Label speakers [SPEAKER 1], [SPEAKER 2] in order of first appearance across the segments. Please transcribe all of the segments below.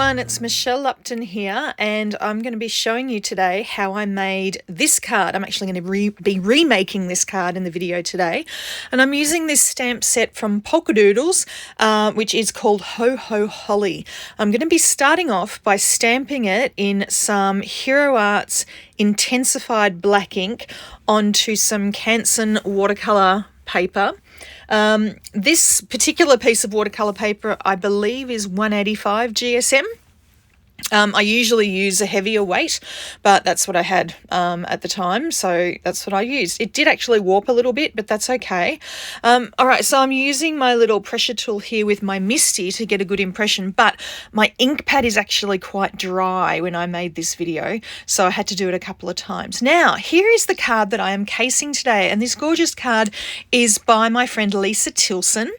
[SPEAKER 1] everyone, it's Michelle Lupton here, and I'm going to be showing you today how I made this card. I'm actually going to be remaking this card in the video today, and I'm using this stamp set from Polkadoodles, which is called Ho Ho Holly. I'm going to be starting off by stamping it in some Hero Arts intensified black ink onto some Canson watercolor paper. This particular piece of watercolor paper, I believe, is 185 GSM. I usually use a heavier weight, but that's what I had at the time, so that's what I used. It did actually warp a little bit, but that's okay. All right, so I'm using my little pressure tool here with my Misty to get a good impression, but my ink pad is actually quite dry when I made this video, so I had to do it a couple of times. Now, here is the card that I am casing today, and this gorgeous card is by my friend Lisa Tilson,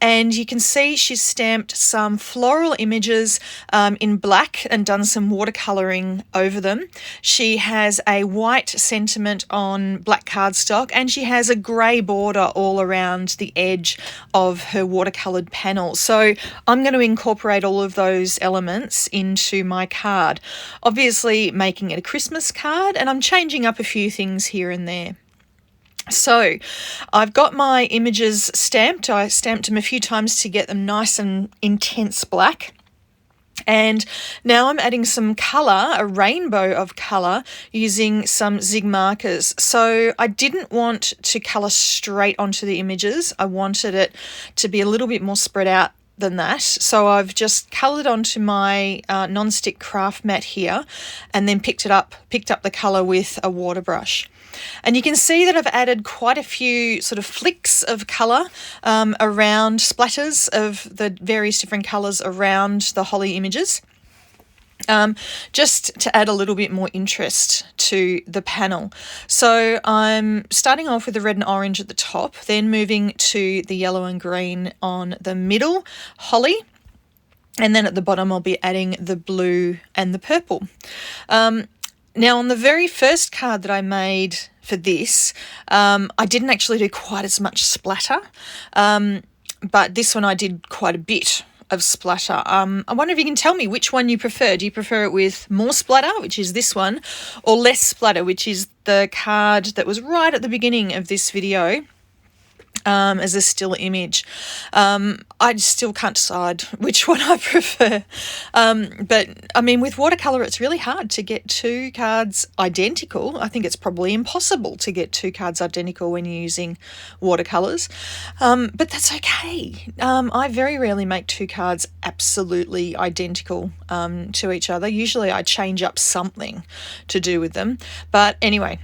[SPEAKER 1] and you can see she's stamped some floral images in black and done some watercoloring over them. She has a white sentiment on black cardstock, and she has a grey border all around the edge of her watercolored panel. So I'm going to incorporate all of those elements into my card, obviously making it a Christmas card, and I'm changing up a few things here and there. So I've got my images stamped. I stamped them a few times to get them nice and intense black. And now I'm adding some colour, a rainbow of colour, using some zig markers. So I didn't want to colour straight onto the images. I wanted it to be a little bit more spread out than that. So I've just coloured onto my non-stick craft mat here, and then picked up the colour with a water brush. And you can see that I've added quite a few sort of flicks of colour around, splatters of the various different colours around the holly images, just to add a little bit more interest to the panel. So I'm starting off with the red and orange at the top, then moving to the yellow and green on the middle holly, and then at the bottom I'll be adding the blue and the purple. Now, on the very first card that I made for this, I didn't actually do quite as much splatter, but this one I did quite a bit of splatter. I wonder if you can tell me which one you prefer. Do you prefer it with more splatter, which is this one, or less splatter, which is the card that was right at the beginning of this video? As a still image. I still can't decide which one I prefer. But I mean, with watercolor, it's really hard to get two cards identical. I think it's probably impossible to get two cards identical when you're using watercolors. But that's okay. I very rarely make two cards absolutely identical to each other. Usually I change up something to do with them. But anyway,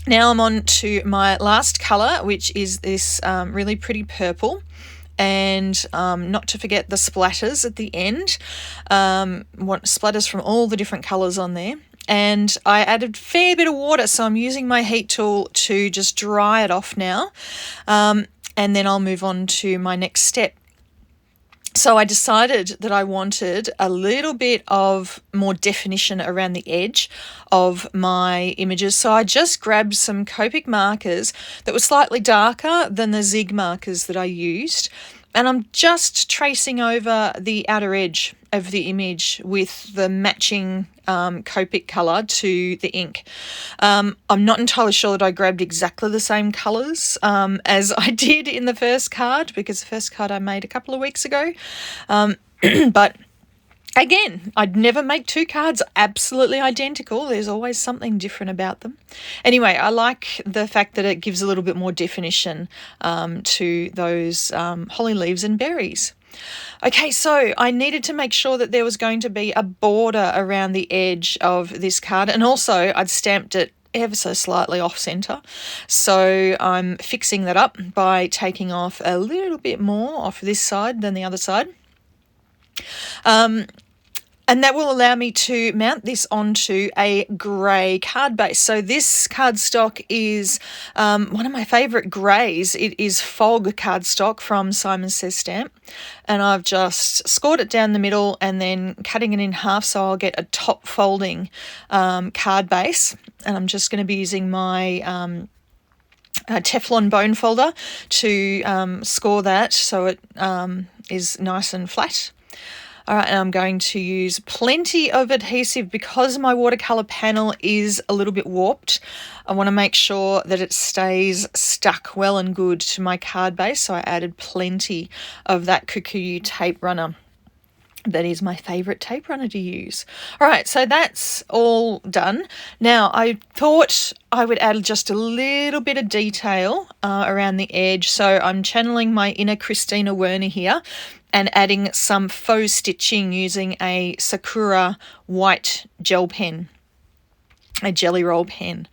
[SPEAKER 1] now I'm on to my last colour, which is this really pretty purple, and not to forget the splatters at the end. Want splatters from all the different colours on there. And I added a fair bit of water, so I'm using my heat tool to just dry it off now, and then I'll move on to my next step. So I decided that I wanted a little bit of more definition around the edge of my images. So I just grabbed some Copic markers that were slightly darker than the zig markers that I used, and I'm just tracing over the outer edge of the image with the matching Copic colour to the ink. I'm not entirely sure that I grabbed exactly the same colours as I did in the first card, because the first card I made a couple of weeks ago. But again, I'd never make two cards absolutely identical. There's always something different about them. Anyway, I like the fact that it gives a little bit more definition to those holly leaves and berries. Okay, so I needed to make sure that there was going to be a border around the edge of this card, and also I'd stamped it ever so slightly off center. So I'm fixing that up by taking off a little bit more off this side than the other side. And that will allow me to mount this onto a grey card base. So this cardstock is one of my favourite greys. It is Fog cardstock from Simon Says Stamp. And I've just scored it down the middle and then cutting it in half so I'll get a top folding card base. And I'm just going to be using my Teflon bone folder to score that so it is nice and flat. All right, and I'm going to use plenty of adhesive because my watercolor panel is a little bit warped. I want to make sure that it stays stuck well and good to my card base, so I added plenty of that Kikuyu tape runner. That is my favourite tape runner to use. All right, so that's all done. Now, I thought I would add just a little bit of detail around the edge. So I'm channeling my inner Christina Werner here and adding some faux stitching using a Sakura white gel pen, a jelly roll pen.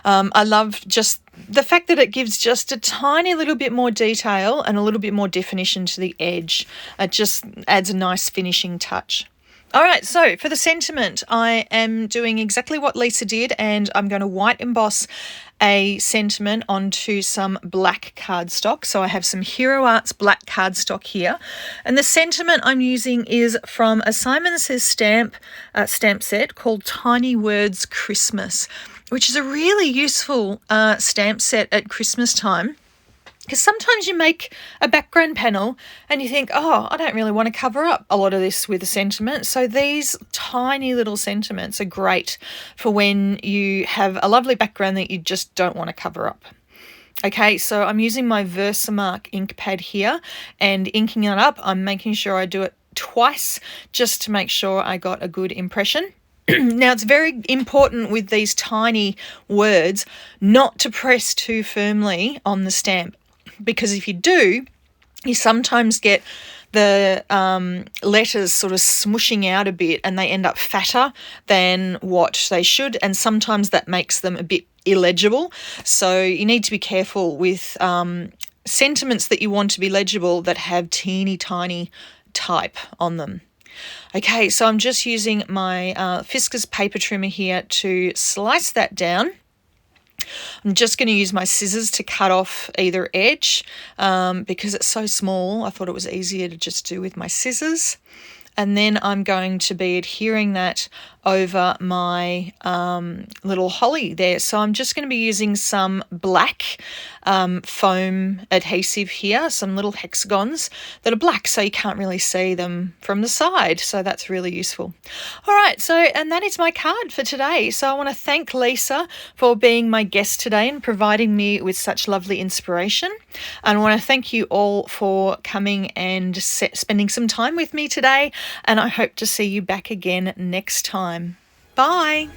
[SPEAKER 1] I love just the fact that it gives just a tiny little bit more detail and a little bit more definition to the edge. It just adds a nice finishing touch. All right, so for the sentiment, I am doing exactly what Lisa did, and I'm going to white emboss a sentiment onto some black cardstock. So I have some Hero Arts black cardstock here, and the sentiment I'm using is from a Simon Says stamp set called Tiny Words Christmas, which is a really useful stamp set at Christmas time. Because sometimes you make a background panel and you think, oh, I don't really want to cover up a lot of this with a sentiment. So these tiny little sentiments are great for when you have a lovely background that you just don't want to cover up. Okay, so I'm using my Versamark ink pad here and inking it up. I'm making sure I do it twice just to make sure I got a good impression. Now, it's very important with these tiny words not to press too firmly on the stamp, because if you do, you sometimes get the letters sort of smushing out a bit and they end up fatter than what they should, and sometimes that makes them a bit illegible. So you need to be careful with sentiments that you want to be legible that have teeny tiny type on them. Okay, so I'm just using my Fiskars paper trimmer here to slice that down. I'm just going to use my scissors to cut off either edge because it's so small. I thought it was easier to just do with my scissors. And then I'm going to be adhering that over my little holly there. So I'm just going to be using some black foam adhesive here, some little hexagons that are black so you can't really see them from the side. So that's really useful. All right, and that is my card for today. So I want to thank Lisa for being my guest today and providing me with such lovely inspiration. And I want to thank you all for coming and spending some time with me today. And I hope to see you back again next time. Bye.